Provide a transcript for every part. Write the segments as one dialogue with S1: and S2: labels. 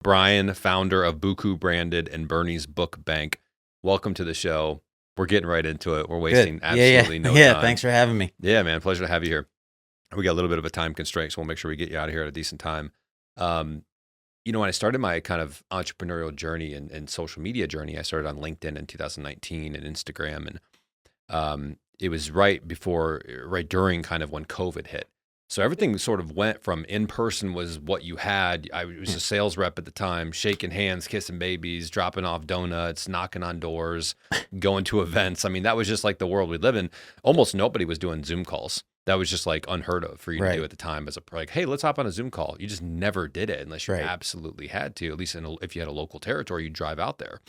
S1: Brian, founder of BUKU Branded and Bernie's Book Bank. Welcome to the show. We're getting right into it. We're wasting absolutely no time.
S2: Yeah, thanks for having me.
S1: Yeah, man. Pleasure to have you here. We got a little bit of a time constraint, so we'll make sure we get you out of here at a decent time. When I started my kind of entrepreneurial journey and social media journey, I started on LinkedIn in 2019 and Instagram. And it was right during kind of when COVID hit. So everything sort of went from in-person was what you had. I was a sales rep at the time, shaking hands, kissing babies, dropping off donuts, knocking on doors, going to events. I mean, that was just like the world we live in. Almost nobody was doing Zoom calls. That was just like unheard of for you to do at the time as like, hey, let's hop on a Zoom call. You just never did it unless you absolutely had to, at least if you had a local territory, you'd drive out there.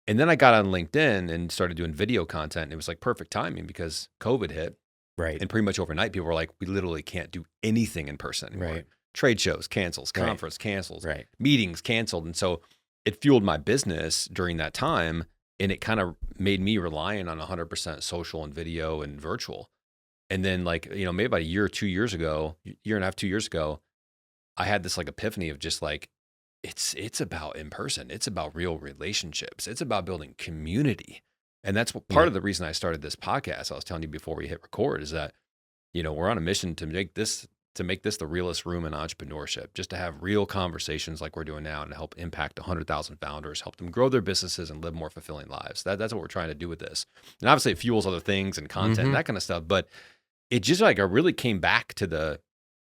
S1: And then I got on LinkedIn and started doing video content. And it was like perfect timing because COVID hit.
S2: Right.
S1: And pretty much overnight, people were like, we literally can't do anything in person anymore. Right. Trade shows cancels, conference cancels, meetings canceled. And so it fueled my business during that time. And it kind of made me reliant on 100% social and video and virtual. And then maybe about a year or 2 years ago, year and a half, 2 years ago, I had this like epiphany of just like, it's about in person. It's about real relationships. It's about building community. And that's part of the reason I started this podcast. I was telling you before we hit record is that, we're on a mission to make this the realest room in entrepreneurship, just to have real conversations like we're doing now and help impact 100,000 founders, help them grow their businesses and live more fulfilling lives. That's what we're trying to do with this. And obviously it fuels other things and content and that kind of stuff. But it just I really came back to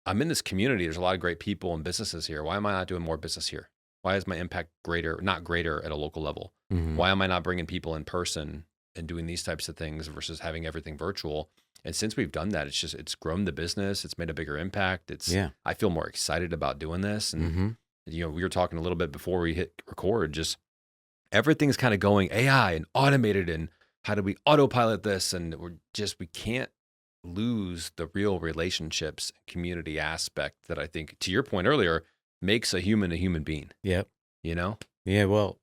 S1: I'm in this community. There's a lot of great people and businesses here. Why am I not doing more business here? Why is my impact not greater at a local level? Mm-hmm. Why am I not bringing people in person and doing these types of things versus having everything virtual? And since we've done that, it's grown the business. It's made a bigger impact. I feel more excited about doing this. And, we were talking a little bit before we hit record, just everything's kind of going AI and automated and how do we autopilot this? And we can't lose the real relationships community aspect that I think, to your point earlier, makes a human being.
S2: Yep. Yeah, well,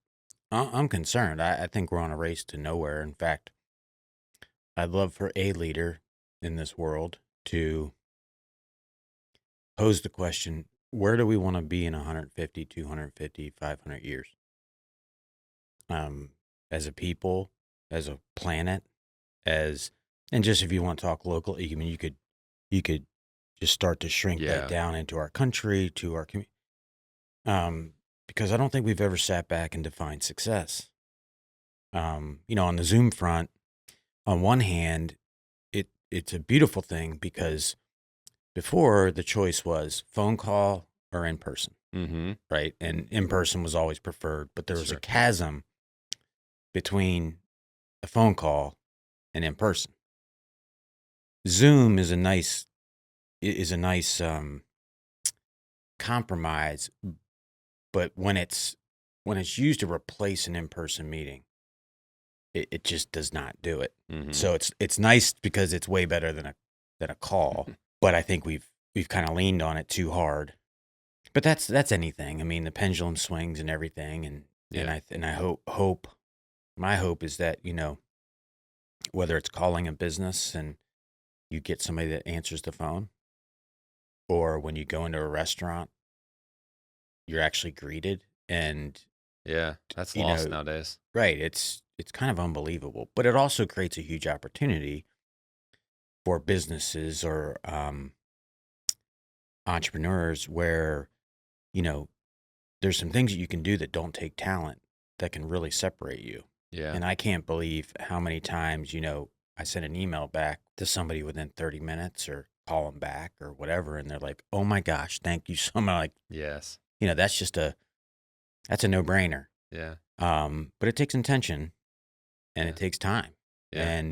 S2: I'm concerned. I think we're on a race to nowhere. In fact, I'd love for a leader in this world to pose the question, where do we want to be in 150, 250, 500 years? As a people, as a planet, and just if you want to talk local, I mean, you could just start to shrink that down into our country, to our community. Because I don't think we've ever sat back and defined success. On the Zoom front, on one hand, it's a beautiful thing because before the choice was phone call or in person, right? And in person was always preferred, but there was a chasm between a phone call and in person. Zoom is a nice compromise, but when it's used to replace an in-person meeting, it just does not do it. Mm-hmm. So it's nice because it's way better than a call. But I think we've kind of leaned on it too hard. But that's anything. I mean, the pendulum swings and everything, and I hope my hope is that whether it's calling a business and you get somebody that answers the phone, or when you go into a restaurant, you're actually greeted. And
S1: that's lost nowadays.
S2: Right. It's kind of unbelievable, but it also creates a huge opportunity for businesses or entrepreneurs where, there's some things that you can do that don't take talent that can really separate you.
S1: Yeah.
S2: And I can't believe how many times, I sent an email back to somebody within 30 minutes or call them back or whatever. And they're like, oh my gosh, thank you so much. Like,
S1: yes.
S2: That's a no-brainer.
S1: Yeah.
S2: But it takes intention and it takes time.
S1: Yeah.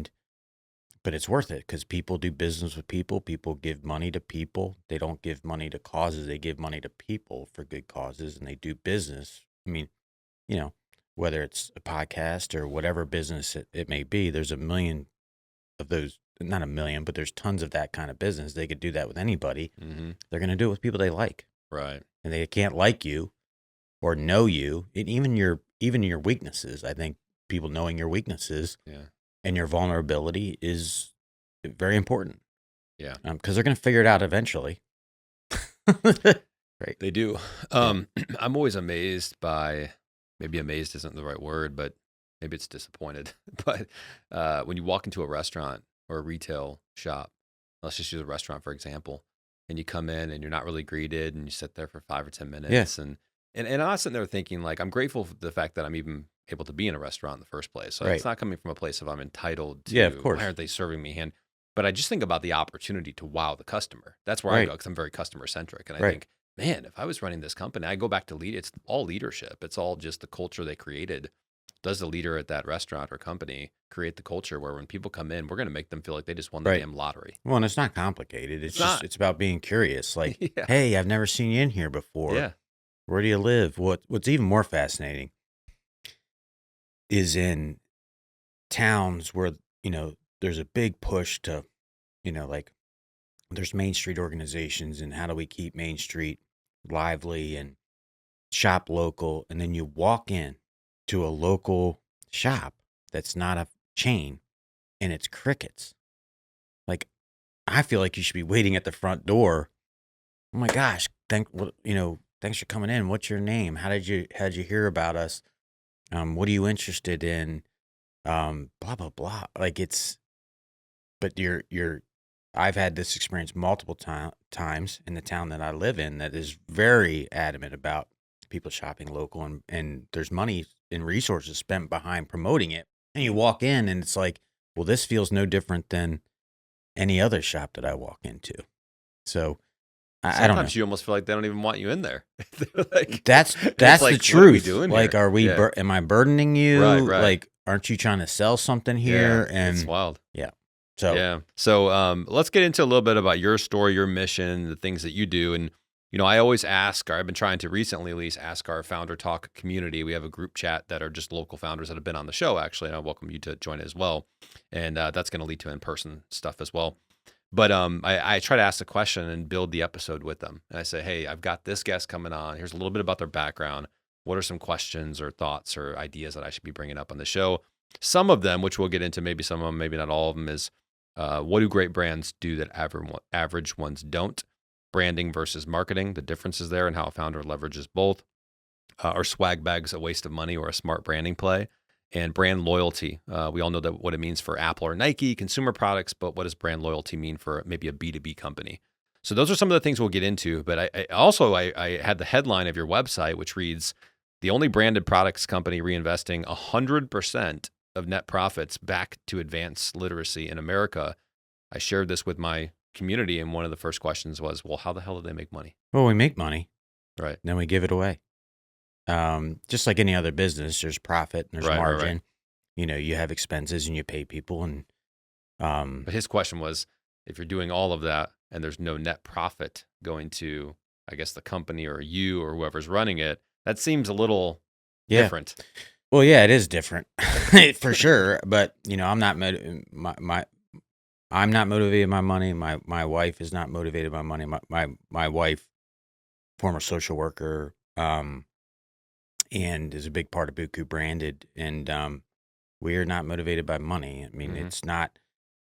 S2: But it's worth it because people do business with people. People give money to people. They don't give money to causes. They give money to people for good causes, and they do business. I mean, whether it's a podcast or whatever business it may be, there's a million of those, not a million, but there's tons of that kind of business. They could do that with anybody. Mm-hmm. They're going to do it with people they like.
S1: Right.
S2: And they can't like you or know you, and even your weaknesses. I think people knowing your weaknesses and your vulnerability is very important.
S1: Yeah.
S2: Because they're going to figure it out eventually. Right.
S1: They do. I'm always amazed by, maybe amazed isn't the right word, but maybe it's disappointed. But when you walk into a restaurant or a retail shop, let's just use a restaurant, for example, and you come in and you're not really greeted and you sit there for 5 or 10 minutes. And I'm not sitting there thinking like, I'm grateful for the fact that I'm even able to be in a restaurant in the first place. So it's not coming from a place of I'm entitled to,
S2: of course.
S1: Why aren't they serving me hand? But I just think about the opportunity to wow the customer. That's where I go, because I'm very customer centric. And I think, man, if I was running this company, I go back to lead. It's all leadership. It's all just the culture they created. Does the leader at that restaurant or company create the culture where when people come in, we're going to make them feel like they just won the damn lottery?
S2: Well, and it's not complicated. It's about being curious. Like, hey, I've never seen you in here before.
S1: Yeah.
S2: Where do you live? What's even more fascinating is in towns where, there's a big push to, like there's Main Street organizations and how do we keep Main Street lively and shop local. And then you walk in to a local shop that's not a chain and it's crickets. Like, I feel like you should be waiting at the front door. Oh my gosh, thanks for coming in. What's your name? How did you hear about us? What are you interested in? Blah blah blah. Like but I've had this experience multiple times in the town that I live in that is very adamant about people shopping local, and there's money and resources spent behind promoting it. And you walk in and it's like, well, this feels no different than any other shop that I walk into. So I don't know.
S1: Sometimes you almost feel like they don't even want you in there.
S2: Like, that's like, the truth. What are we doing like, here? Am I burdening you?
S1: Right.
S2: Like, aren't you trying to sell something here?
S1: Yeah, and it's wild.
S2: Yeah.
S1: So let's get into a little bit about your story, your mission, the things that you do. And, I always ask, or I've been trying to recently at least ask our Founder Talk community. We have a group chat that are just local founders that have been on the show, actually, and I welcome you to join as well. And that's going to lead to in-person stuff as well. But I try to ask the question and build the episode with them. And I say, hey, I've got this guest coming on. Here's a little bit about their background. What are some questions or thoughts or ideas that I should be bringing up on the show? Some of them, which we'll get into, maybe some of them, maybe not all of them, is what do great brands do that average ones don't? Branding versus marketing, the differences there and how a founder leverages both. Are swag bags a waste of money or a smart branding play? And brand loyalty. We all know that what it means for Apple or Nike, consumer products, but what does brand loyalty mean for maybe a B2B company? So those are some of the things we'll get into. But I had the headline of your website, which reads, the only branded products company reinvesting 100% of net profits back to advance literacy in America. I shared this with my community, and one of the first questions was, well, how the hell do they make money?
S2: Well, we make money.
S1: Right.
S2: Then we give it away. Just like any other business, there's profit and there's margin. Right. You have expenses and you pay people. And
S1: but his question was, if you're doing all of that and there's no net profit going to, I guess, the company or you or whoever's running it, that seems a little different.
S2: Well, yeah, it is different for sure. But I'm not I'm not motivated by money. My wife is not motivated by money. My wife, former social worker, and is a big part of BUKU Branded, and we are not motivated by money. I mean, it's not.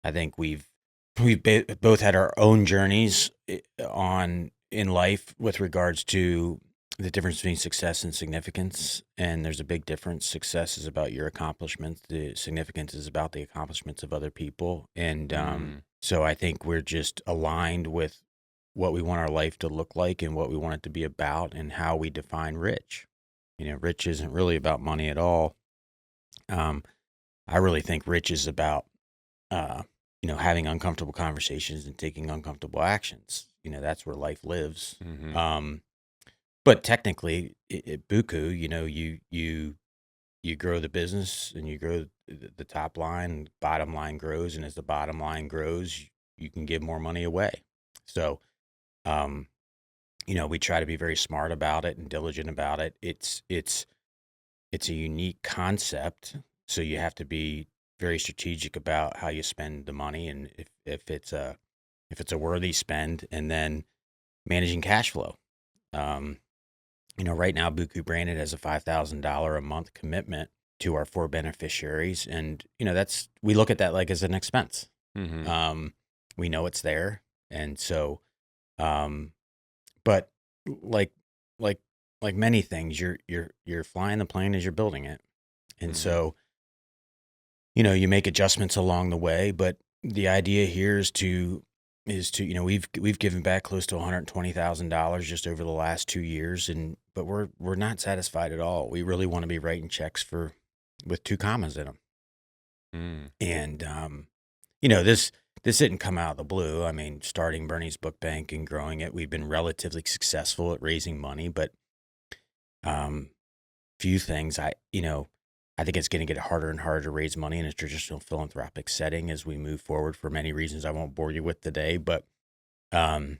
S2: I think we've both had our own journeys in life with regards to the difference between success and significance, and there's a big difference. Success is about your accomplishments. The significance is about the accomplishments of other people, and so I think we're just aligned with what we want our life to look like and what we want it to be about, and how we define rich. Rich isn't really about money at all. I really think rich is about, having uncomfortable conversations and taking uncomfortable actions. That's where life lives. Mm-hmm. But technically, at BUKU, you grow the business and you grow the top line, bottom line grows, and as the bottom line grows, you can give more money away. So, we try to be very smart about it and diligent about it. It's a unique concept, so you have to be very strategic about how you spend the money, and if it's a worthy spend, and then managing cash flow. Right now, BUKU Branded has a $5,000 a month commitment to our 4 beneficiaries, and we look at that like as an expense. Mm-hmm. We know it's there, and so, but like like like many things, you're flying the plane as you're building it, and so you make adjustments along the way. But the idea here is to we've given back close to $120,000 just over the last 2 years, but we're not satisfied at all. We really want to be writing checks with 2 commas in them. And this didn't come out of the blue. I mean, starting Bernie's Book Bank and growing it, we've been relatively successful at raising money, but few things I think it's going to get harder and harder to raise money in a traditional philanthropic setting as we move forward for many reasons I won't bore you with today. But and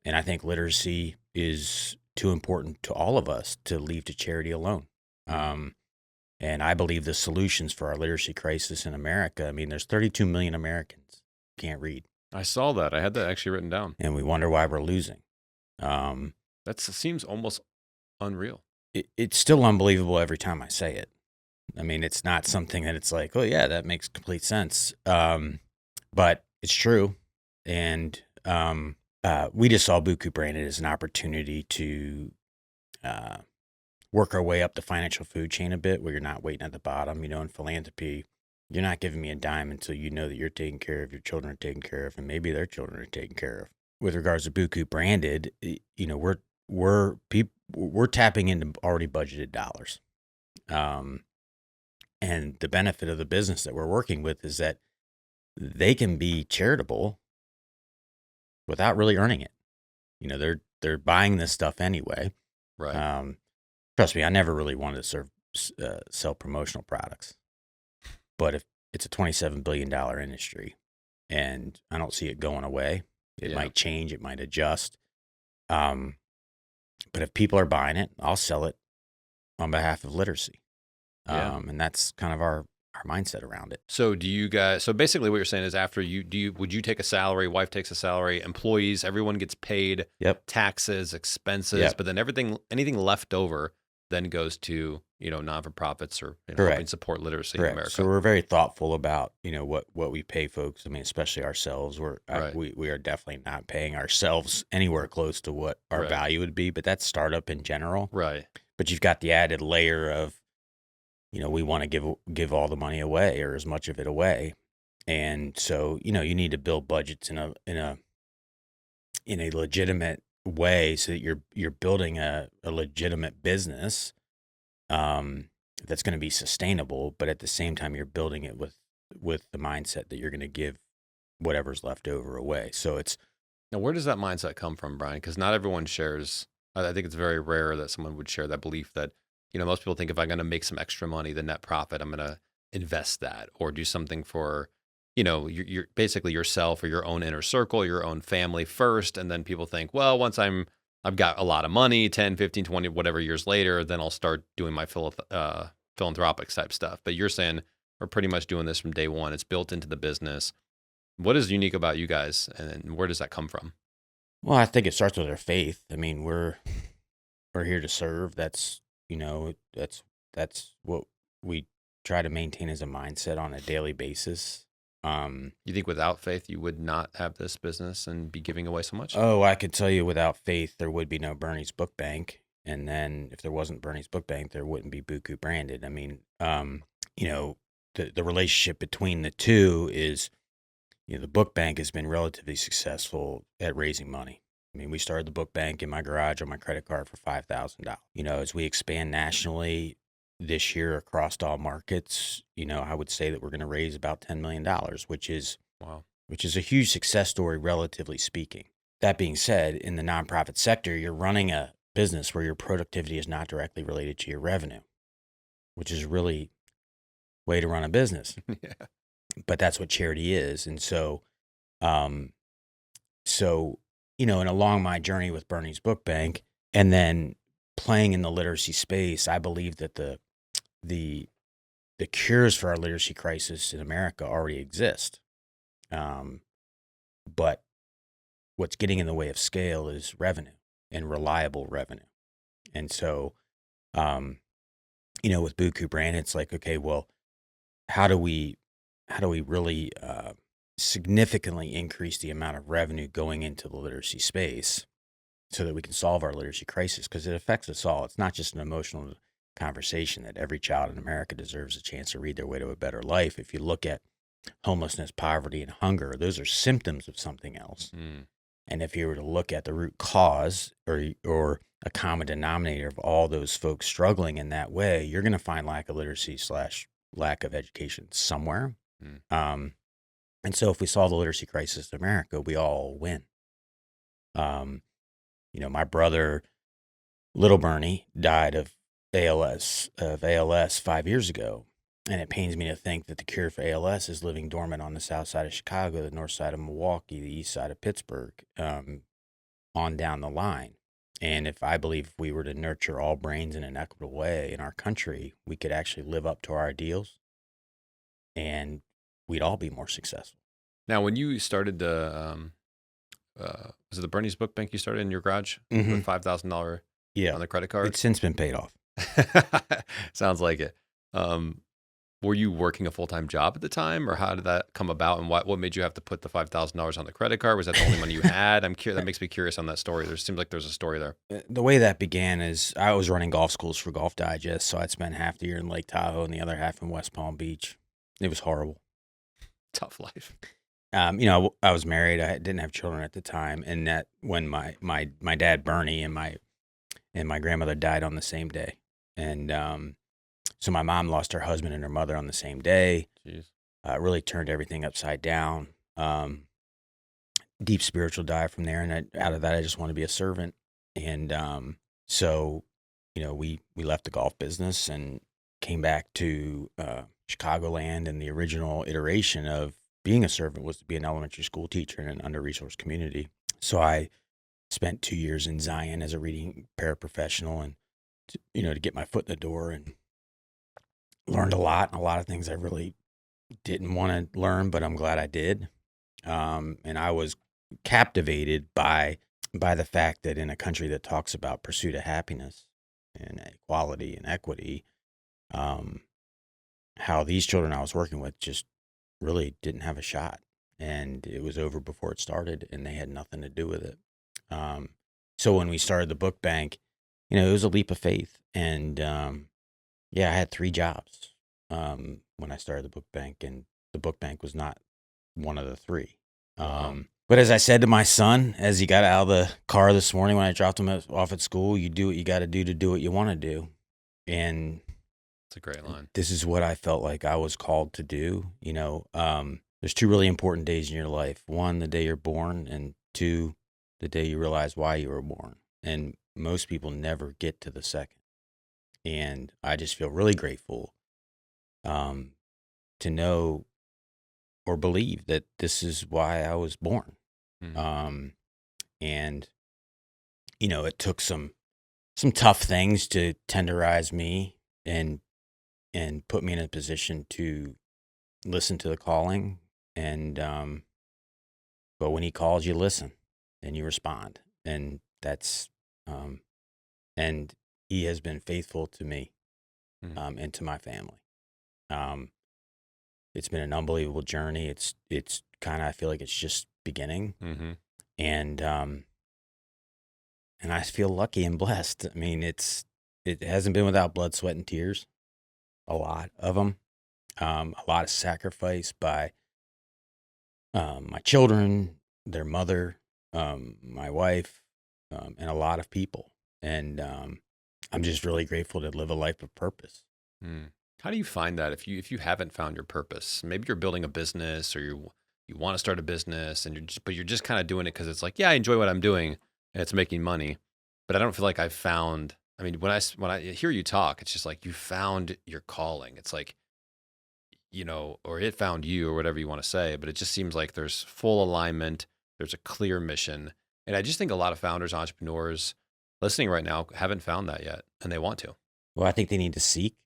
S2: I think literacy is too important to all of us to leave to charity alone. And I believe the solutions for our literacy crisis in America, I mean, there's 32 million Americans who can't read.
S1: I saw that. I had that actually written down.
S2: And we wonder why we're losing.
S1: That seems almost unreal.
S2: It's still unbelievable every time I say it. I mean, it's not something that it's like, oh, yeah, that makes complete sense. But it's true. And we just saw BUKU Branded as an opportunity to work our way up the financial food chain a bit, where you're not waiting at the bottom. In philanthropy, you're not giving me a dime until you know that you're taken care of, your children are taken care of, and maybe their children are taken care of. With regards to BUKU Branded, we're tapping into already budgeted dollars. And the benefit of the business that we're working with is that they can be charitable without really earning it. They're buying this stuff anyway.
S1: Right.
S2: Trust me, I never really wanted to sell promotional products, but if it's a $27 billion industry and I don't see it going away, it might change, it might adjust. But if people are buying it, I'll sell it on behalf of literacy. And that's kind of our mindset around it.
S1: So so basically what you're saying is after would you take a salary, wife takes a salary, employees, everyone gets paid, taxes, expenses, but then anything left over then goes to, non-for-profits or helping support literacy in America.
S2: So we're very thoughtful about, what we pay folks. I mean, especially ourselves. We are definitely not paying ourselves anywhere close to what our value would be, but that's startup in general.
S1: Right.
S2: But you've got the added layer of, we want to give all the money away or as much of it away. And so, you need to build budgets in a legitimate way so that you're building a legitimate business that's going to be sustainable, but at the same time you're building it with the mindset that you're going to give whatever's left over away. So
S1: now where does that mindset come from, Brian? Because not everyone shares. I think it's very rare that someone would share that belief that most people think if I'm going to make some extra money, the net profit, I'm going to invest that or do something for you're basically yourself or your own inner circle, your own family first. And then people think, well, once I've got a lot of money, 10, 15, 20, whatever years later, then I'll start doing my philanthropic type stuff. But you're saying we're pretty much doing this from day one. It's built into the business. What is unique about you guys and where does that come from?
S2: Well, I think it starts with our faith. I mean, we're here to serve. That's what we try to maintain as a mindset on a daily basis.
S1: You think without faith, you would not have this business and be giving away so much?
S2: Oh, I could tell you without faith, there would be no Bernie's Book Bank. And then if there wasn't Bernie's Book Bank, there wouldn't be BUKU Branded. I mean, the relationship between the two is, the book bank has been relatively successful at raising money. I mean, we started the book bank in my garage on my credit card for $5,000. As we expand nationally this year across all markets, I would say that we're going to raise about $10 million, which is a huge success story, relatively speaking. That being said, in the nonprofit sector, you're running a business where your productivity is not directly related to your revenue, which is really way to run a business.
S1: Yeah.
S2: But that's what charity is. And so, and along my journey with Bernie's Book Bank and then playing in the literacy space, I believe that the cures for our literacy crisis in America already exist. But what's getting in the way of scale is revenue and reliable revenue. And so, with BUKU Brand, it's like, okay, well, how do we really significantly increase the amount of revenue going into the literacy space so that we can solve our literacy crisis, because it affects us all. It's not just an emotional conversation that every child in America deserves a chance to read their way to a better life. If you look at homelessness, poverty, and hunger, those are symptoms of something else. And if you were to look at the root cause or a common denominator of all those folks struggling in that way, you're going to find lack of literacy / lack of education somewhere. And so if we solve the literacy crisis in America, we all win. My brother, little Bernie, died of ALS 5 years ago. And it pains me to think that the cure for ALS is living dormant on the south side of Chicago, the north side of Milwaukee, the east side of Pittsburgh, on down the line. And if we were to nurture all brains in an equitable way in our country, we could actually live up to our ideals and we'd all be more successful.
S1: Now, when you started was it the Bernie's Book Bank you started in your garage with $5,000 on the credit card?
S2: It's since been paid off.
S1: Sounds like it. Were you working a full-time job at the time, or how did that come about, and what made you have to put the $5,000 on the credit card? Was that the only money you had? I'm curious. That makes me curious on that story. There seems like there's a story there.
S2: The way that began is I was running golf schools for Golf Digest, so I'd spend half the year in Lake Tahoe and the other half in West Palm Beach. It was horrible.
S1: Tough life.
S2: I was married. I didn't have children at the time, and that when my dad Bernie and my grandmother died on the same day, and so my mom lost her husband and her mother on the same day.
S1: Jeez.
S2: It really turned everything upside down. Deep spiritual dive from there, and out of that, I just want to be a servant. And so we left the golf business and came back to Chicagoland, and the original iteration of being a servant was to be an elementary school teacher in an under-resourced community. So I spent 2 years in Zion as a reading paraprofessional, and to get my foot in the door, and learned a lot of things I really didn't want to learn, but I'm glad I did. And I was captivated by the fact that in a country that talks about pursuit of happiness and equality and equity, how these children I was working with just really didn't have a shot, and it was over before it started, and they had nothing to do with it. So when we started the book bank, it was a leap of faith, and I had 3 jobs when I started the book bank, and the book bank was not one of the 3. But as I said to my son, as he got out of the car this morning when I dropped him off at school, you do what you got to do what you want to do. And
S1: it's a great line.
S2: This is what I felt like I was called to do. There's 2 really important days in your life. 1, the day you're born, and 2, the day you realize why you were born. And most people never get to the second. And I just feel really grateful to know or believe that this is why I was born. And it took some tough things to tenderize me and put me in a position to listen to the calling. And but when he calls, you listen and you respond, and that's and he has been faithful to me and to my family. It's been an unbelievable journey. It's kind of, I feel like it's just beginning. And I feel lucky and blessed. I mean, it hasn't been without blood, sweat, and tears. A lot of them. A lot of sacrifice by my children, their mother, my wife, and a lot of people. And I'm just really grateful to live a life of purpose.
S1: How do you find that if you haven't found your purpose? Maybe you're building a business, or you want to start a business, and you're just kind of doing it because it's like, yeah, I enjoy what I'm doing and it's making money, but I don't feel like I've found. I mean, when I hear you talk, it's just like you found your calling. It's like, or it found you, or whatever you want to say. But it just seems like there's full alignment. There's a clear mission, and I just think a lot of founders, entrepreneurs listening right now haven't found that yet, and they want to.
S2: Well, I think they need to seek.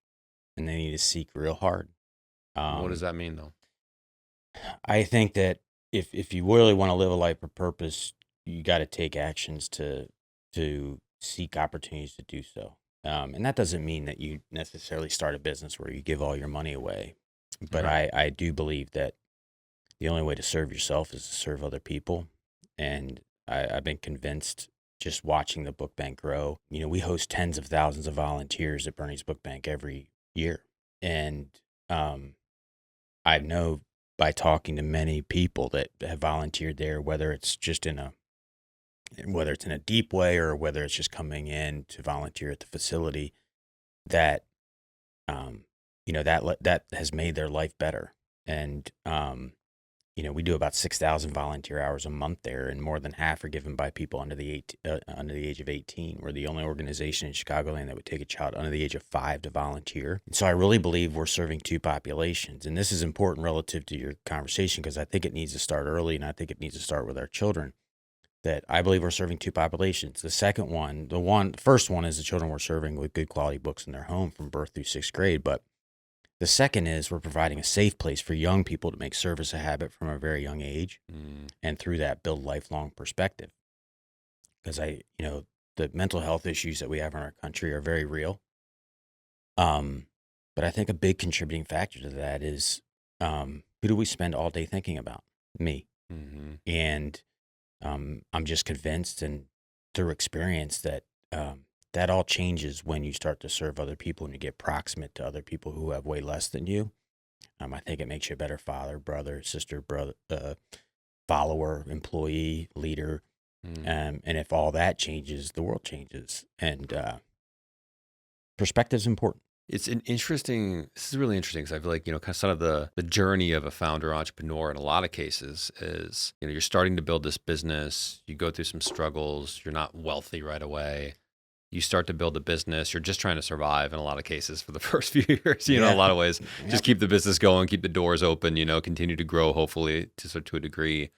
S2: And they need to seek real hard.
S1: What does that mean, though?
S2: I think that if you really want to live a life of purpose, you got to take actions to seek opportunities to do so. And that doesn't mean that you necessarily start a business where you give all your money away. But I do believe that the only way to serve yourself is to serve other people. And I've been convinced just watching the book bank grow. We host tens of thousands of volunteers at Bernie's Book Bank every year. And I know by talking to many people that have volunteered there, whether it's in a deep way or whether it's just coming in to volunteer at the facility, that that has made their life better. And we do about 6,000 volunteer hours a month there, and more than half are given by people under the age of 18. We're the only organization in Chicagoland that would take a child under the age of 5 to volunteer. And so I really believe we're serving two populations. And this is important relative to your conversation, because I think it needs to start early, and I think it needs to start with our children. That I believe we're serving two populations. The first one is the children we're serving with good quality books in their home from birth through 6th grade. But the second is we're providing a safe place for young people to make service a habit from a very young age, and through that build lifelong perspective. Because the mental health issues that we have in our country are very real. But I think a big contributing factor to that is who do we spend all day thinking about? Me. Mm-hmm. And I'm just convinced, and through experience, that that all changes when you start to serve other people and you get proximate to other people who have way less than you. I think it makes you a better father, brother, sister, follower, employee, leader. And if all that changes, the world changes. And perspective's important.
S1: This is really interesting, because I feel like, kind of some of the journey of a founder entrepreneur in a lot of cases is, you're starting to build this business, you go through some struggles, you're not wealthy right away. You start to build a business, you're just trying to survive in a lot of cases for the first few years, in a lot of ways. Yep. Just keep the business going, keep the doors open, continue to grow, hopefully to a degree.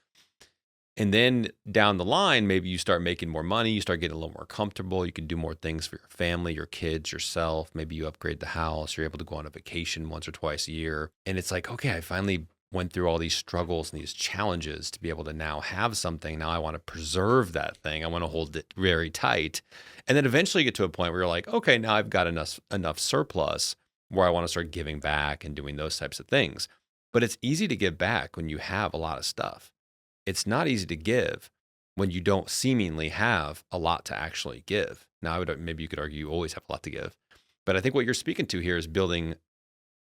S1: And then down the line, maybe you start making more money, you start getting a little more comfortable, you can do more things for your family, your kids, yourself. Maybe you upgrade the house, you're able to go on a vacation once or twice a year. And it's like, okay, I finally went through all these struggles and these challenges to be able to now have something. Now I want to preserve that thing. I want to hold it very tight. And then eventually get to a point where you're like, okay, now I've got enough surplus where I want to start giving back and doing those types of things. But it's easy to give back when you have a lot of stuff. It's not easy to give when you don't seemingly have a lot to actually give. Now, maybe you could argue you always have a lot to give. But I think what you're speaking to here is building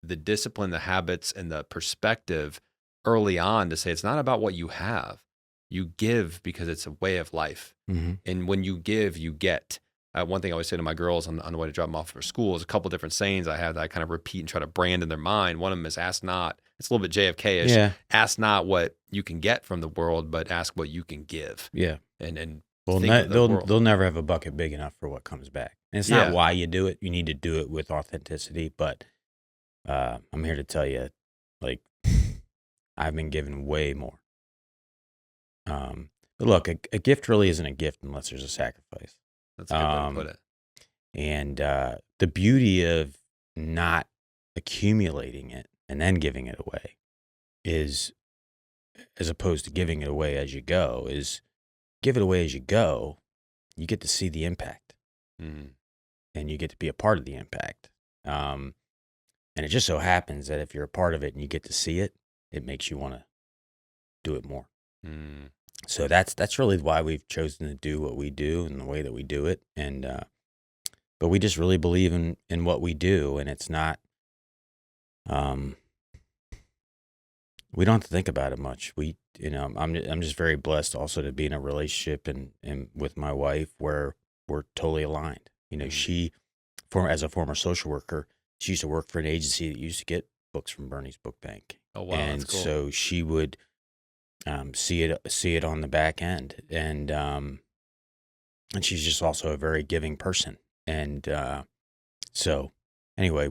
S1: the discipline, the habits, and the perspective early on to say it's not about what you have. You give because it's a way of life. Mm-hmm. And when you give, you get. One thing I always say to my girls on the way to drop them off for school is a couple different sayings I have that I kind of repeat and try to brand in their mind. One of them is ask not. It's a little bit JFK-ish. Yeah. Ask not what you can get from the world, but ask what you can give.
S2: Yeah.
S1: And
S2: they'll never have a bucket big enough for what comes back. And it's not why you do it. You need to do it with authenticity. But I'm here to tell you, like, I've been given way more. But look, a gift really isn't a gift unless there's a sacrifice.
S1: That's a good way to put it.
S2: And the beauty of not accumulating it and then giving it away is, as opposed to giving it away as you go, is give it away as you go. You get to see the impact, and you get to be a part of the impact. And it just so happens that if you're a part of it and you get to see it, it makes you want to do it more. So that's really why we've chosen to do what we do and the way that we do it. And but we just really believe in what we do, and it's not. We don't have to think about it much. I'm just very blessed also to be in a relationship and with my wife where we're totally aligned. She, as a former social worker, she used to work for an agency that used to get books from Bernie's Book Bank.
S1: Oh wow,
S2: and
S1: that's cool.
S2: So she would see it on the back end, and she's just also a very giving person. And so anyway,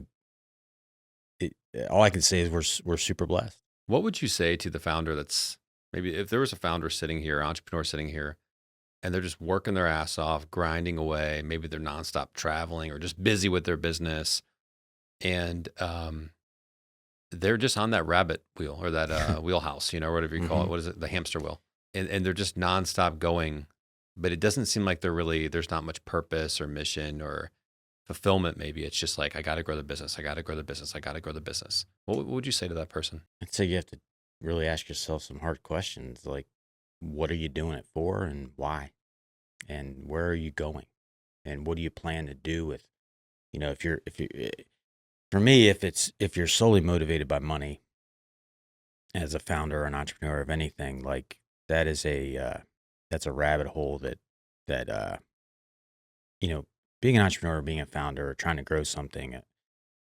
S2: all I can say is we're super blessed.
S1: What would you say to the founder that's maybe, if there was a founder sitting here, entrepreneur sitting here, and they're just working their ass off, grinding away, maybe they're nonstop traveling or just busy with their business, and they're just on that rabbit wheel or that wheelhouse, whatever you call it. What is it? The hamster wheel. And they're just nonstop going, but it doesn't seem like there's not much purpose or mission or fulfillment. Maybe it's just like, I got to grow the business. I got to grow the business. I got to grow the business. What would you say to that person?
S2: I'd say you have to really ask yourself some hard questions. Like, what are you doing it for and why? and where are you going, and what do you plan to do with, if you're for me, if you're solely motivated by money as a founder or an entrepreneur of anything, like that is that's a rabbit hole that being an entrepreneur, being a founder, or trying to grow something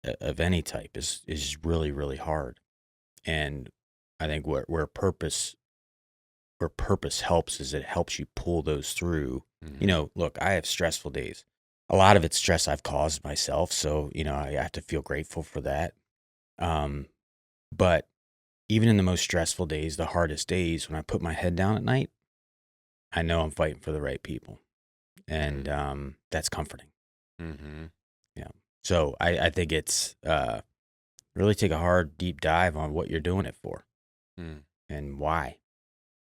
S2: of any type is really, really hard. And I think where purpose helps is it helps you pull those through.
S1: Mm-hmm.
S2: Look, I have stressful days. A lot of it's stress I've caused myself, so I have to feel grateful for that. But even in the most stressful days, the hardest days, when I put my head down at night, I know I'm fighting for the right people, and that's comforting.
S1: Mm-hmm.
S2: Yeah. So I think it's really take a hard, deep dive on what you're doing it for, and why,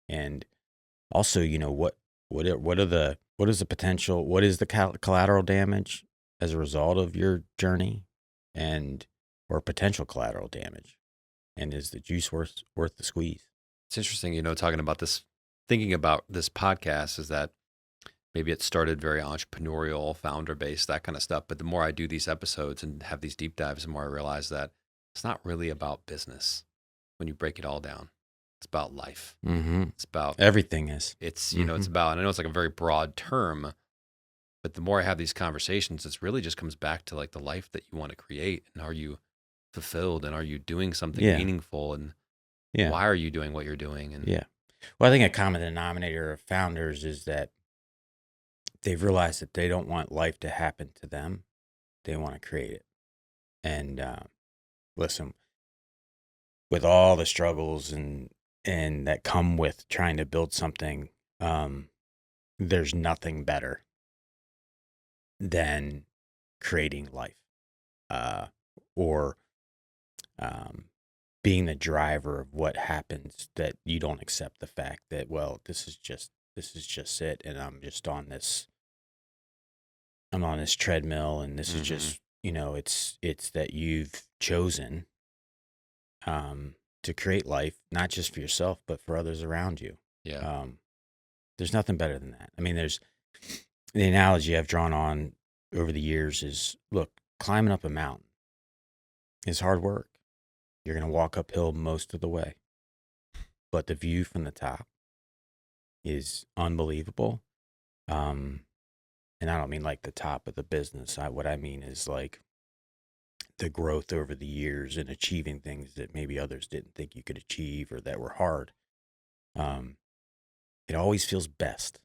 S2: and also, what is the potential? What is the collateral damage as a result of your journey, or potential collateral damage, and is the juice worth the squeeze?
S1: It's interesting, talking about this, thinking about this podcast is that maybe it started very entrepreneurial, founder based, that kind of stuff. But the more I do these episodes and have these deep dives, the more I realize that it's not really about business when you break it all down. It's about life.
S2: Mm-hmm.
S1: It's about
S2: everything is.
S1: It's, it's about, I know it's like a very broad term, but the more I have these conversations, it really just comes back to like the life that you want to create, and are you fulfilled, and are you doing something meaningful, and why are you doing what you're doing? And
S2: well, I think a common denominator of founders is that they've realized that they don't want life to happen to them. They want to create it. And listen, with all the struggles and that come with trying to build something, there's nothing better than creating life, or being the driver of what happens, that you don't accept the fact that, well, this is just it, and I'm on this treadmill, and this is just, it's that you've chosen to create life, not just for yourself, but for others around you.
S1: Yeah.
S2: There's nothing better than that. I mean, there's the analogy I've drawn on over the years is, look, climbing up a mountain is hard work. You're going to walk uphill most of the way, but the view from the top is unbelievable. And I don't mean like the top of the business. What I mean is like the growth over the years and achieving things that maybe others didn't think you could achieve or that were hard. It always feels best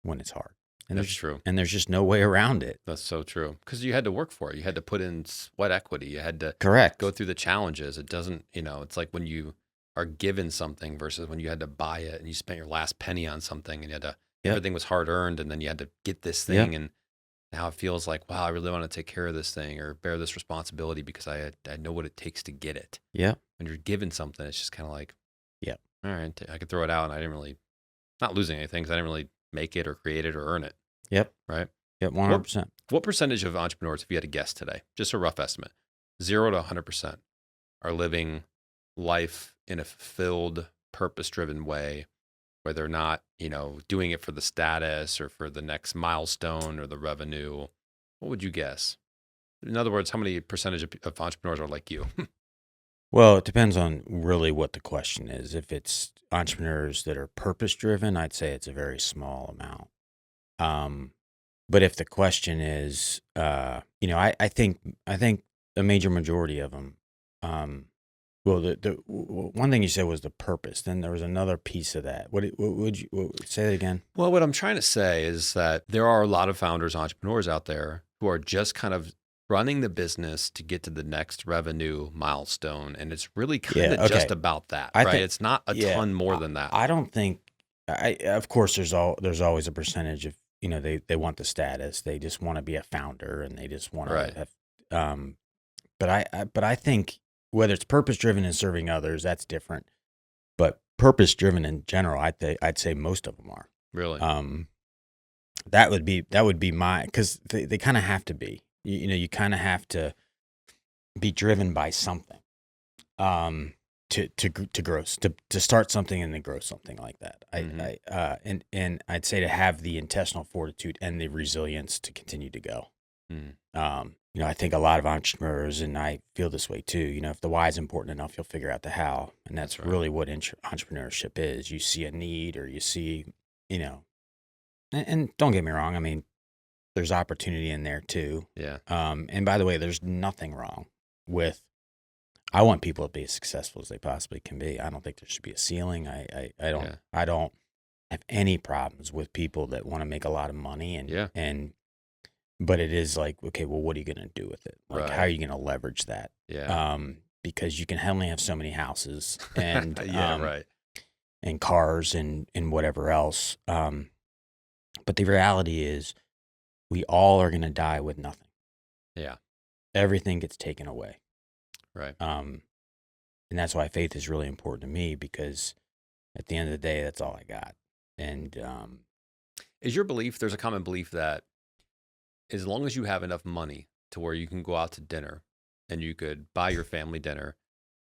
S2: when it's hard. And
S1: that's true.
S2: And there's just no way around it.
S1: That's so true. Because you had to work for it. You had to put in sweat equity. You had to go through the challenges. It doesn't, it's like when you are given something versus when you had to buy it and you spent your last penny on something, and you had to, everything was hard earned, and then you had to get this thing. And now it feels like, wow, I really want to take care of this thing or bear this responsibility because I know what it takes to get it.
S2: Yeah.
S1: When you're given something, it's just kind of like,
S2: all
S1: right, I could throw it out, and I didn't really, not losing anything because I didn't really make it or create it or earn it.
S2: Right. 100%.
S1: What percentage of entrepreneurs, if you had to guess today, just a rough estimate, 0 to 100%, are living life in a fulfilled, purpose-driven way, where they're not, doing it for the status or for the next milestone or the revenue? What would you guess? In other words, how many percentage of entrepreneurs are like you?
S2: Well, it depends on really what the question is. If it's entrepreneurs that are purpose-driven, I'd say it's a very small amount. But if the question is, I think the major majority of them, well, the one thing you said was the purpose. Then there was another piece of that. What would you say that again?
S1: Well, what I'm trying to say is that there are a lot of founders, entrepreneurs out there who are just kind of running the business to get to the next revenue milestone. And it's really kind of just about that, right? It's not a ton more than that.
S2: I don't think, of course, there's always a percentage of, they want the status. They just want to be a founder, and they just want to have, but I think whether it's purpose-driven and serving others, that's different. But purpose-driven in general, I'd say most of them are.
S1: Really?
S2: That would be my, because they kind of have to be. You kind of have to be driven by something to grow to start something and then grow something like that. And I'd say to have the intestinal fortitude and the resilience to continue to go. I think a lot of entrepreneurs, and I feel this way too, if the why is important enough, you'll figure out the how. And that's really what entrepreneurship is. You see a need, or you see, and don't get me wrong. I mean, there's opportunity in there too.
S1: Yeah.
S2: And by the way, there's nothing wrong with, I want people to be as successful as they possibly can be. I don't think there should be a ceiling. I don't have any problems with people that want to make a lot of money but it is like, okay, well, what are you going to do with it? Like, how are you going to leverage that?
S1: Yeah.
S2: Because you can only have so many houses and,
S1: right.
S2: and cars and whatever else. But the reality is we all are going to die with nothing.
S1: Yeah.
S2: Everything gets taken away.
S1: Right.
S2: And that's why faith is really important to me, because at the end of the day, that's all I got. And,
S1: is your belief, there's a common belief that as long as you have enough money to where you can go out to dinner and you could buy your family dinner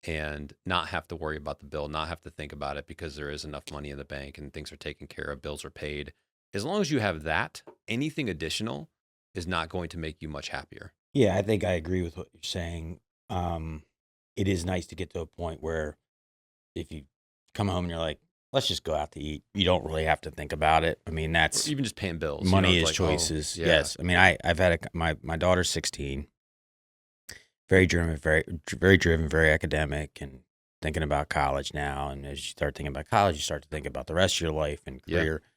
S1: and not have to worry about the bill, not have to think about it because there is enough money in the bank and things are taken care of, bills are paid. As long as you have that, anything additional is not going to make you much happier.
S2: Yeah, I think I agree with what you're saying. It is nice to get to a point where if you come home and you're like, let's just go out to eat, you don't really have to think about it. I mean, that's
S1: or even just paying bills.
S2: Money is like, choices. Oh, yeah. Yes. I mean, I've had my daughter's 16, very driven, very driven, very academic, and thinking about college now. And as you start thinking about college, you start to think about the rest of your life and career. Yeah.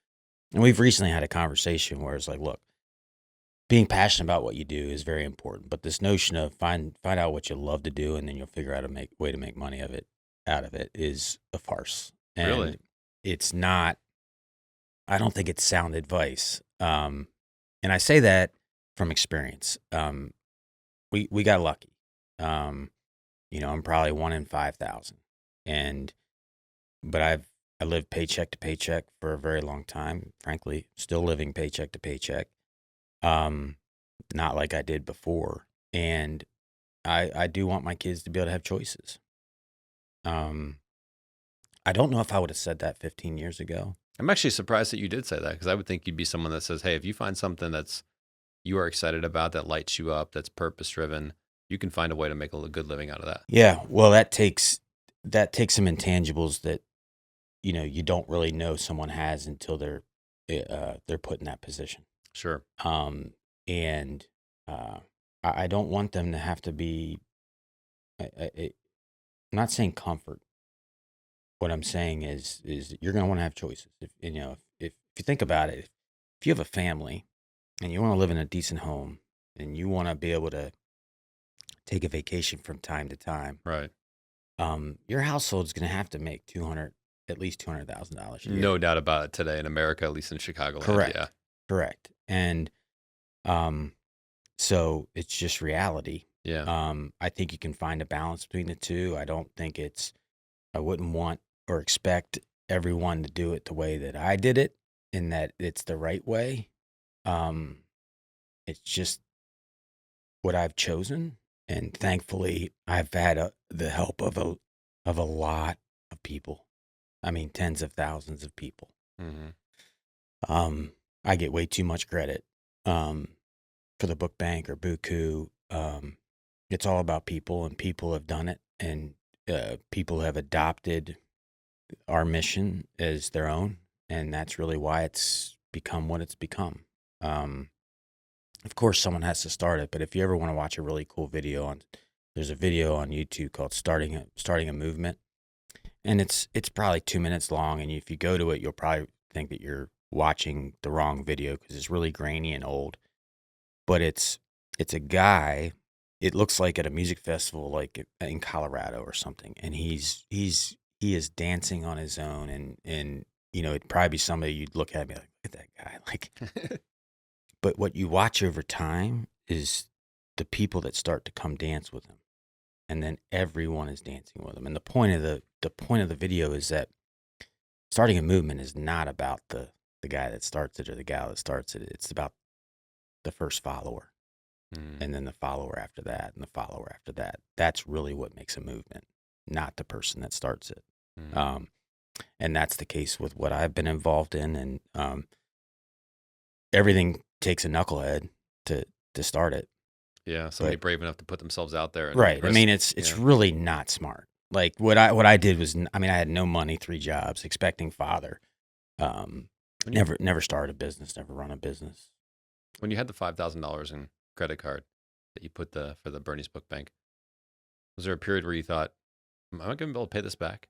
S2: And we've recently had a conversation where it's like, look, being passionate about what you do is very important, but this notion of find out what you love to do and then you'll figure out a way to make money out of it is a farce. And
S1: really?
S2: It's not, I don't think it's sound advice. And I say that from experience. We got lucky. I'm probably 1 in 5,000. But I lived paycheck to paycheck for a very long time, frankly, still living paycheck to paycheck. Not like I did before. And I do want my kids to be able to have choices. I don't know if I would have said that 15 years ago.
S1: I'm actually surprised that you did say that, because I would think you'd be someone that says, hey, if you find something that's you are excited about, that lights you up, that's purpose driven, you can find a way to make a good living out of that.
S2: Yeah. Well, that takes some intangibles that, you don't really know someone has until they're put in that position.
S1: Sure.
S2: And I don't want them to have to be, I'm not saying comfort. What I'm saying is you're going to want to have choices. If you think about it, if you have a family and you want to live in a decent home and you want to be able to take a vacation from time to time,
S1: right?
S2: Your household's going to have to make at least $200,000 a year.
S1: No doubt about it today in America, at least in Chicago.
S2: Correct.
S1: Yeah.
S2: Correct. And so it's just reality.
S1: Yeah.
S2: I think you can find a balance between the two. I wouldn't want or expect everyone to do it the way that I did it, in that it's the right way. It's just what I've chosen, and thankfully, I've had the help of a lot of people. I mean, tens of thousands of people.
S1: Mm-hmm.
S2: I get way too much credit for the book bank or BUKU. It's all about people, and people have done it, and people have adopted our mission as their own, and that's really why it's become what it's become. Of course, someone has to start it, but if you ever want to watch a really cool video there's a video on YouTube called "Starting a Movement," and it's probably 2 minutes long, and if you go to it, you'll probably think that you're watching the wrong video because it's really grainy and old. But it's a guy. It looks like at a music festival, like in Colorado or something, and he is dancing on his own, and it'd probably be somebody you'd look at and be like, look at that guy, like. But what you watch over time is the people that start to come dance with him, and then everyone is dancing with him. And the point of the video is that starting a movement is not about the guy that starts it or the gal that starts it. It's about the first follower. And then the follower after that, and the follower after that. That's really what makes a movement. not the person that starts it.
S1: Mm.
S2: And that's the case with what I've been involved in. And everything takes a knucklehead to start it.
S1: Yeah, somebody brave enough to put themselves out there. And
S2: right. I mean, it's really not smart. Like what I did was, I mean, I had no money, 3 jobs, expecting father. Never started a business, never run a business.
S1: When you had the $5,000 in credit card that you put for the Bernie's Book Bank, was there a period where you thought, am I going to be able to pay this back?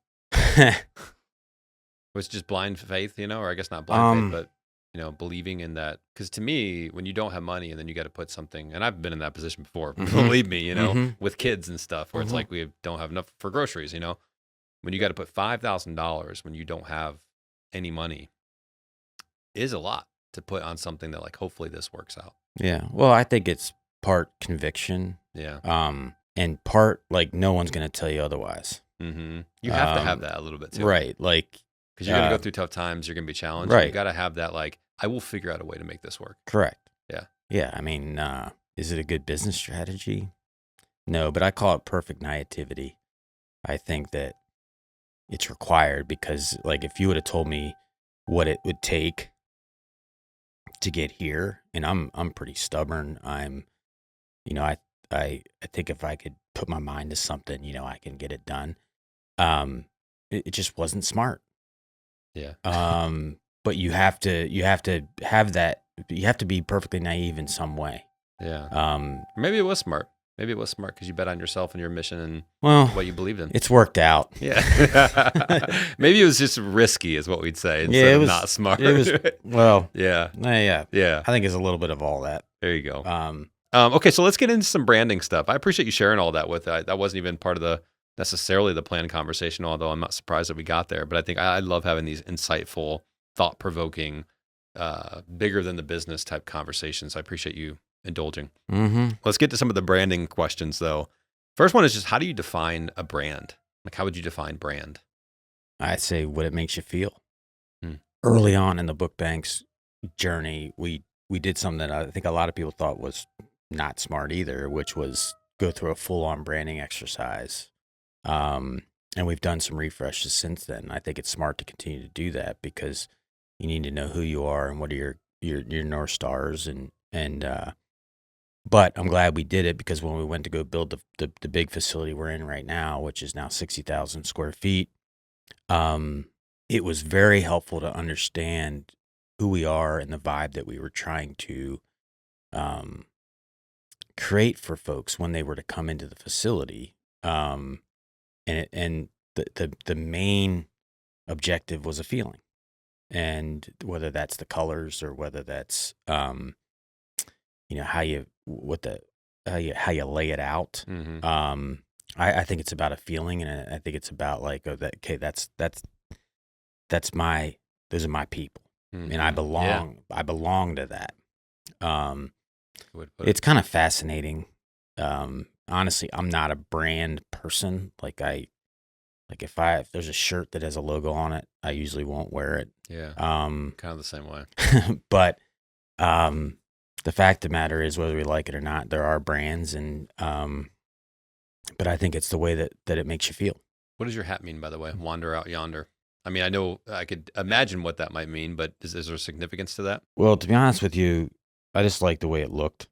S1: Was it just blind faith, or I guess not blind faith, but believing in that? Because to me, when you don't have money and then you got to put something, and I've been in that position before, believe me, with kids and stuff, where it's like we don't have enough for groceries, when you got to put $5,000 when you don't have any money is a lot to put on something that like hopefully this works out.
S2: Yeah. Well, I think it's part conviction.
S1: Yeah.
S2: And part like no one's going to tell you otherwise.
S1: Mm-hmm. You have to have that a little bit too.
S2: Right. Like,
S1: because you're going to go through tough times. You're going to be challenged.
S2: Right.
S1: You got to have that, like, I will figure out a way to make this work.
S2: Correct.
S1: Yeah.
S2: Yeah. I mean, is it a good business strategy? No, but I call it perfect naivety. I think that it's required because, like, if you would have told me what it would take to get here, and I'm pretty stubborn. I think if I could put my mind to something, I can get it done. It just wasn't smart.
S1: Yeah.
S2: But you have to have that. You have to be perfectly naive in some way.
S1: Yeah. Maybe it was smart. Maybe it was smart because you bet on yourself and your mission and what you believed in.
S2: It's worked out.
S1: Yeah. Maybe it was just risky, is what we'd say, instead of not smart.
S2: It was well.
S1: Yeah.
S2: Yeah. I think it's a little bit of all that.
S1: There you go. Okay, so let's get into some branding stuff. I appreciate you sharing all that with. That wasn't even part of necessarily the planned conversation, although I'm not surprised that we got there. But I think I love having these insightful, thought-provoking, bigger than the business type conversations. I appreciate you indulging.
S2: Mm-hmm.
S1: Let's get to some of the branding questions, though. First one is just, how do you define a brand? Like, how would you define brand?
S2: I'd say what it makes you feel. Early on in the Book Bank's journey, we did something that I think a lot of people thought was not smart either, which was go through a full-on branding exercise. And we've done some refreshes since then. I think it's smart to continue to do that because you need to know who you are and what are your North Stars but I'm glad we did it because when we went to go build the big facility we're in right now, which is now 60,000 square feet, it was very helpful to understand who we are and the vibe that we were trying to create for folks when they were to come into the facility. And the main objective was a feeling, and whether that's the colors or whether that's how you lay it out.
S1: Mm-hmm.
S2: I think it's about a feeling, and I think it's about like, those are my people, and I belong. Yeah. I belong to that. It's kind of fascinating. Honestly, I'm not a brand person. If there's a shirt that has a logo on it, I usually won't wear it.
S1: Yeah. Kind of the same way.
S2: But the fact of the matter is, whether we like it or not, there are brands, and but I think it's the way that it makes you feel.
S1: What does your hat mean, by the way? Wander out yonder. I mean, I know I could imagine what that might mean, but is there significance to that?
S2: Well, to be honest with you, I just like the way it looked,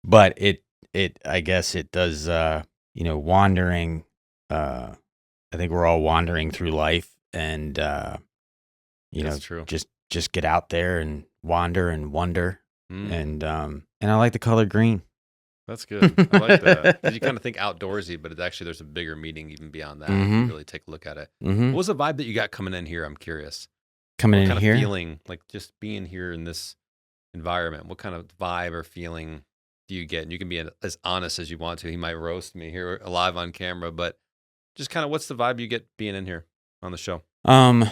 S2: but I guess it does. Wandering. I think we're all wandering through life, and
S1: That's true.
S2: just get out there and wander and wonder, and I like the color green.
S1: That's good. I like that. You kind of think outdoorsy, but there's a bigger meaning even beyond that.
S2: Mm-hmm.
S1: If you really take a look at it.
S2: Mm-hmm.
S1: What was the vibe that you got coming in here? I'm curious.
S2: What kind
S1: of
S2: here?
S1: Feeling, like just being here in this environment, what kind of vibe or feeling do you get? And you can be as honest as you want to. He might roast me here live on camera, but just kind of what's the vibe you get being in here on the show?
S2: Well,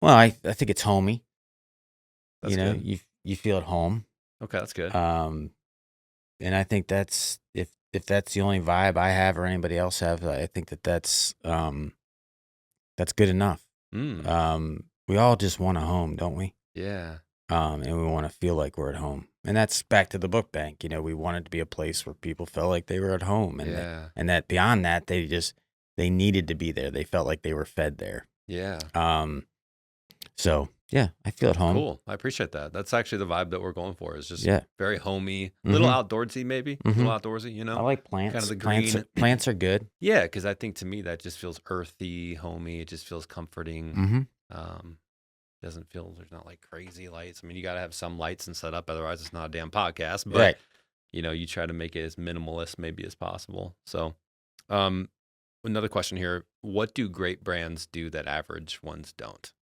S2: I think it's homey.
S1: That's good.
S2: You feel at home.
S1: Okay, that's good.
S2: And I think that's if that's the only vibe I have or anybody else have, I think that's good enough. We all just want a home, don't we?
S1: Yeah.
S2: And we want to feel like we're at home. And that's back to the book bank. We wanted to be a place where people felt like they were at home, and that beyond that, they needed to be there. They felt like they were fed there.
S1: Yeah.
S2: So yeah, I feel at home.
S1: Cool. I appreciate that. That's actually the vibe that we're going for. Is just very homey, a little outdoorsy, maybe a little outdoorsy.
S2: I like plants.
S1: Kind of the green.
S2: Plants are good.
S1: Yeah, because I think to me that just feels earthy, homey. It just feels comforting. Doesn't feel, there's not like crazy lights. I mean, you got to have some lights and set up, otherwise it's not a damn podcast. But you try to make it as minimalist maybe as possible. So, another question here: what do great brands do that average ones don't?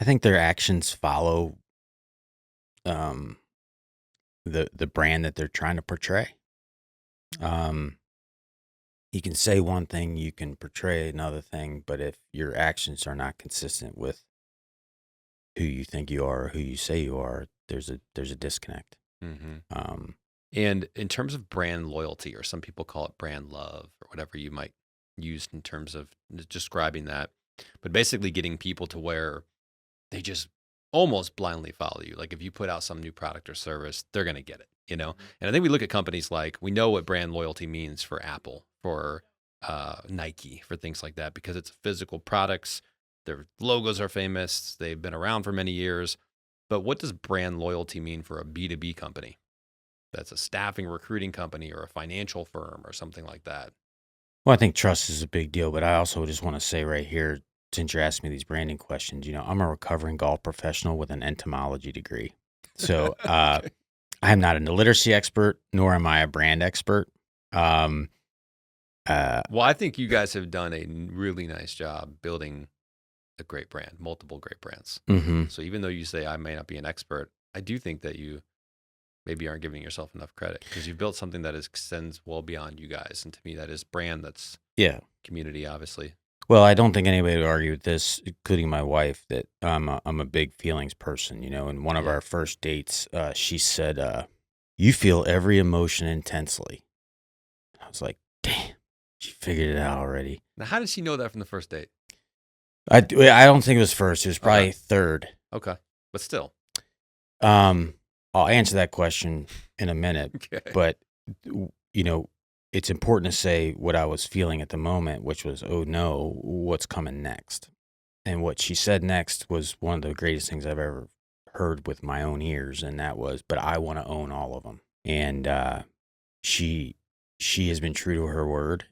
S2: I think their actions follow the brand that they're trying to portray. You can say one thing, you can portray another thing, but if your actions are not consistent with who you think you are or who you say you are, there's a disconnect.
S1: And in terms of brand loyalty, or some people call it brand love, or whatever you might use in terms of describing that, but basically getting people to where they just almost blindly follow you. Like if you put out some new product or service, they're going to get it, And I think we look at companies like, we know what brand loyalty means for Apple, for Nike, for things like that, because it's physical products. Their logos are famous. They've been around for many years. But what does brand loyalty mean for a B2B company? That's a staffing, recruiting company, or a financial firm, or something like that.
S2: Well, I think trust is a big deal, but I also just want to say right here, since you're asking me these branding questions, I'm a recovering golf professional with an entomology degree. So I am not an illiteracy expert, nor am I a brand expert.
S1: Well, I think you guys have done a really nice job building a great brand, multiple great brands. So even though you say I may not be an expert, I do think that you maybe aren't giving yourself enough credit, because you've built something that extends well beyond you guys. And to me, that is brand. That's community, obviously.
S2: Well, I don't think anybody would argue with this, including my wife, that I'm a big feelings person. In one of our first dates, she said, "You feel every emotion intensely." I was like, "Damn, she figured it out already."
S1: Now, how did she know that from the first date?
S2: I don't think it was first. It was probably third.
S1: Okay, but still.
S2: I'll answer that question in a minute.
S1: Okay.
S2: But it's important to say what I was feeling at the moment, which was, oh no, what's coming next? And what she said next was one of the greatest things I've ever heard with my own ears, and that was, "But I want to own all of them." And she has been true to her word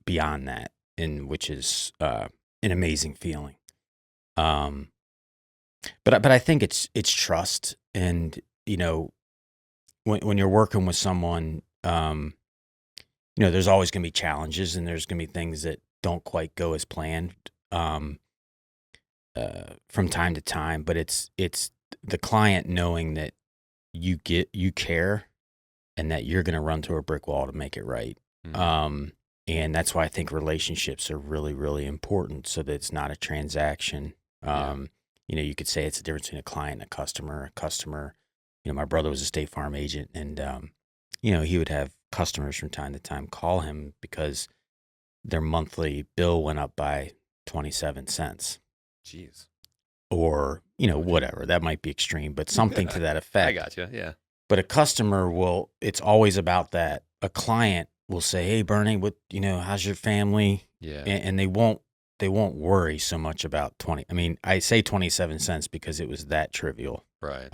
S2: beyond that, and which is an amazing feeling. But I think it's trust, and when you're working with someone, there's always going to be challenges, and there's going to be things that don't quite go as planned from time to time. But it's the client knowing that you care, and that you're going to run through a brick wall to make it right. And that's why I think relationships are really, really important, so that it's not a transaction. You could say it's the difference between a client and a customer. My brother was a State Farm agent, and he would have customers from time to time call him because their monthly bill went up by 27 cents.
S1: Jeez.
S2: Or, whatever. That might be extreme, but something to that effect.
S1: I got you, yeah.
S2: But a customer it's always about that. A client will say, "Hey, Bernie, how's your family?"
S1: Yeah.
S2: And they won't worry so much about 20. I mean, I say 27 cents because it was that trivial.
S1: Right.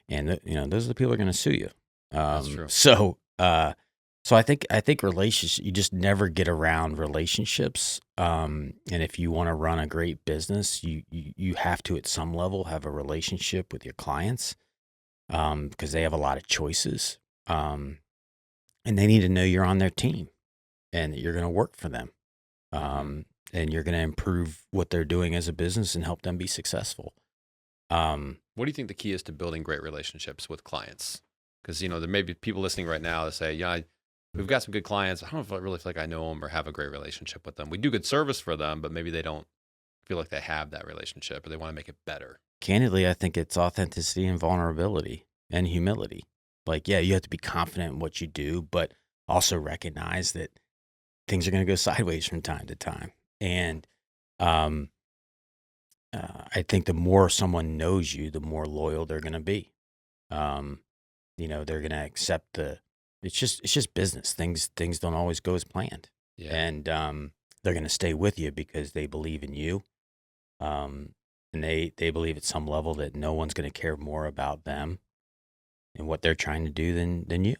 S2: And those are the people who are going to sue you.
S1: That's true.
S2: So I think relationships, you just never get around relationships. And if you want to run a great business, you have to, at some level, have a relationship with your clients, because they have a lot of choices. And they need to know you're on their team, and that you're going to work for them. And you're going to improve what they're doing as a business and help them be successful.
S1: What do you think the key is to building great relationships with clients? Because, there may be people listening right now that say, we've got some good clients. I don't know if I really feel like I know them or have a great relationship with them. We do good service for them, but maybe they don't feel like they have that relationship, or they want to make it better.
S2: Candidly, I think it's authenticity and vulnerability and humility. Like, you have to be confident in what you do, but also recognize that things are going to go sideways from time to time. And I think the more someone knows you, the more loyal they're going to be. They're going to accept it's just business. Things don't always go as planned.
S1: Yeah.
S2: And they're going to stay with you because they believe in you. And they believe at some level that no one's going to care more about them and what they're trying to do than you.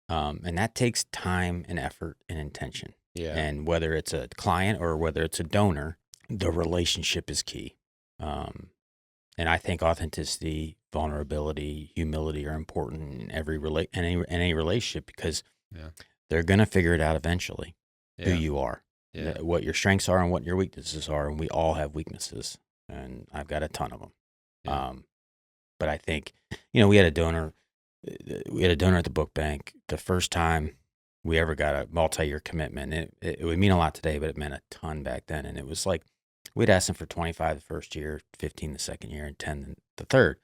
S2: And that takes time and effort and intention.
S1: Yeah.
S2: And whether it's a client or whether it's a donor, the relationship is key. And I think authenticity, vulnerability, humility are important in any relationship because they're going to figure it out eventually who you are, what your strengths are and what your weaknesses are. And we all have weaknesses, and I've got a ton of them.
S1: Yeah.
S2: But I think, we had a donor at the book bank the first time we ever got a multi-year commitment. It would mean a lot today, but it meant a ton back then. And it was like, we'd asked them for 25 the first year, 15 the second year, and 10 the third.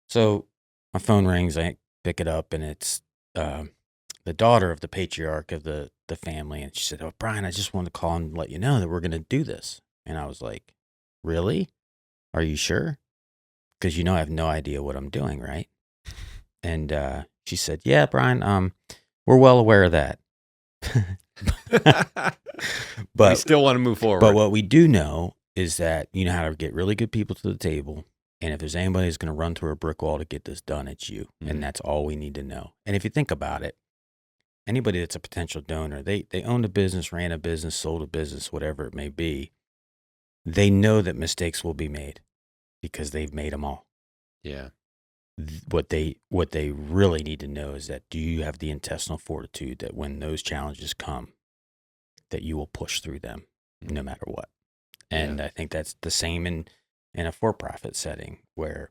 S2: So my phone rings, I pick it up, and it's the daughter of the patriarch of the family. And she said, "Oh, Brian, I just wanted to call and let you know that we're going to do this." And I was like, "Really? Are you sure? Because I have no idea what I'm doing, right?" And she said, "Yeah, Brian, we're well aware of that."
S1: But we still want to move forward.
S2: But what we do know is that you know how to get really good people to the table. And if there's anybody who's going to run through a brick wall to get this done, it's you. Mm-hmm. And that's all we need to know. And if you think about it, anybody that's a potential donor, they owned a business, ran a business, sold a business, whatever it may be. They know that mistakes will be made because they've made them all.
S1: Yeah.
S2: What they really need to know is that do you have the intestinal fortitude that when those challenges come, that you will push through them no matter what. And I think that's the same in a for-profit setting where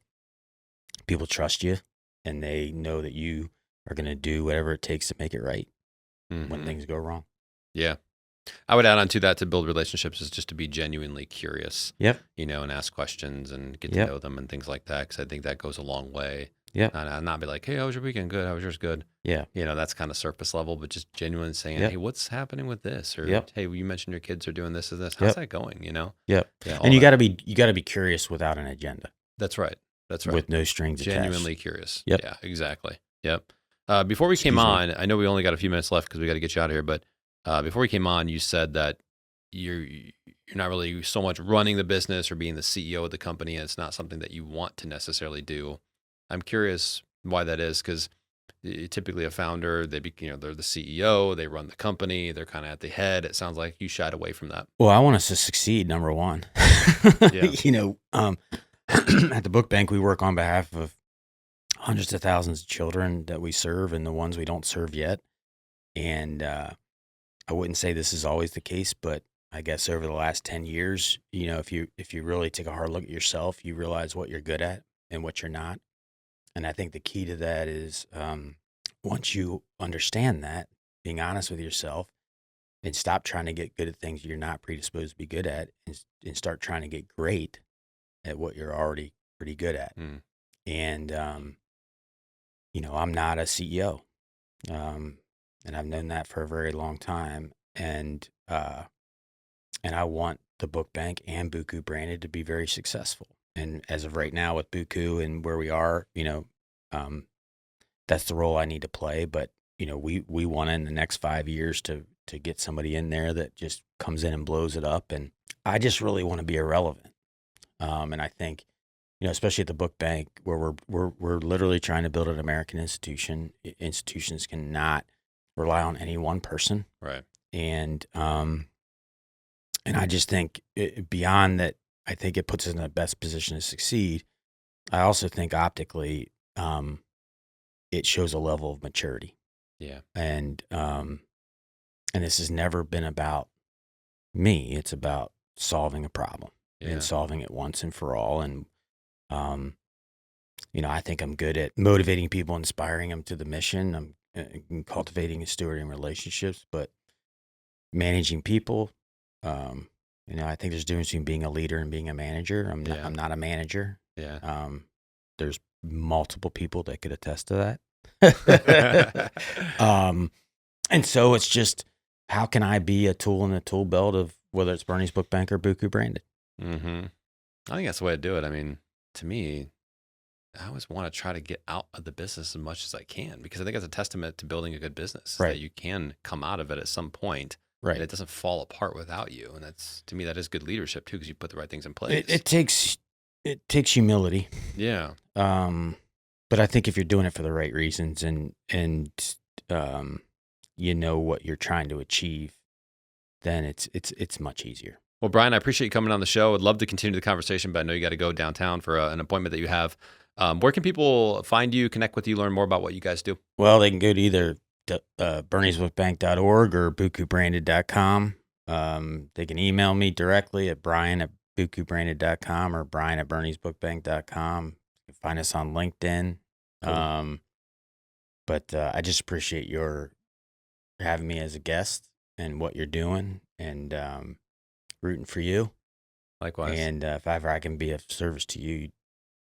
S2: people trust you and they know that you are going to do whatever it takes to make it right when things go wrong.
S1: Yeah. I would add on to that to build relationships is just to be genuinely curious.
S2: Yep.
S1: And ask questions and get to know them and things like that. Because I think that goes a long way.
S2: Yeah.
S1: And not be like, "Hey, how was your weekend? Good. How was yours? Good."
S2: Yeah.
S1: That's kind of surface level, but just genuinely saying, "Hey, what's happening with this?" Or, "Hey, you mentioned your kids are doing this and this. How's that going?"
S2: Yep.
S1: Yeah.
S2: And you got to be curious without an agenda.
S1: That's right.
S2: With no strings attached.
S1: Genuinely curious.
S2: Yep.
S1: Yeah, exactly. Yep. Before we came on, I know we only got a few minutes left because we got to get you out of here, but before we came on, you said that you're not really so much running the business or being the CEO of the company, and it's not something that you want to necessarily do. I'm curious why that is, because typically a founder, they're the CEO, they run the company, they're kind of at the head. It sounds like you shied away from that.
S2: Well, I want us to succeed, number one. At the book bank, we work on behalf of hundreds of thousands of children that we serve and the ones we don't serve yet. And I wouldn't say this is always the case, but I guess over the last 10 years, if you really take a hard look at yourself, you realize what you're good at and what you're not. And I think the key to that is once you understand that, being honest with yourself and stop trying to get good at things you're not predisposed to be good at and start trying to get great at what you're already pretty good at. And, I'm not a CEO. And I've known that for a very long time. And I want the book bank and BUKU Branded to be very successful. And as of right now with BUKU and where we are, that's the role I need to play. But, we want in the next 5 years to get somebody in there that just comes in and blows it up. And I just really want to be irrelevant. And I think, especially at the book bank where we're literally trying to build an American institution. Institutions cannot rely on any one person.
S1: Right.
S2: And I just think beyond that, I think it puts us in the best position to succeed. I also think optically, it shows a level of maturity.
S1: Yeah.
S2: And this has never been about me. It's about solving a problem and solving it once and for all. And, I think I'm good at motivating people, inspiring them to the mission. I'm cultivating and stewarding relationships, but managing people, I think there's a difference between being a leader and being a manager. I'm not a manager.
S1: Yeah.
S2: There's multiple people that could attest to that. And so it's just, how can I be a tool in the tool belt of whether it's Bernie's Book Bank or BUKU Branded?
S1: Mm-hmm. I think that's the way to do it. I mean, to me, I always want to try to get out of the business as much as I can, because I think it's a testament to building a good business
S2: Right.
S1: that you can come out of it at some point,
S2: right.
S1: and it doesn't fall apart without you. And that's, to me, that is good leadership too, because you put the right things in place.
S2: It takes humility.
S1: Yeah.
S2: But I think if you're doing it for the right reasons and you know what you're trying to achieve, then it's much easier.
S1: Well, Brian, I appreciate you coming on the show. I'd love to continue the conversation, but I know you got to go downtown for an appointment that you have. Where can people find you, connect with you, learn more about what you guys do?
S2: Well, they can go to either berniesbookbank.org or BUKUBranded.com. They can email me directly at brian@BUKUBranded.com or brian@berniesbookbank.com. You can find us on LinkedIn. Cool. But I just appreciate your having me as a guest and what you're doing, and rooting for you.
S1: Likewise.
S2: And if ever I can be of service to you,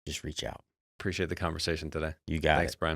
S2: just reach out.
S1: Appreciate the conversation today.
S2: You got it.
S1: Thanks, Brian.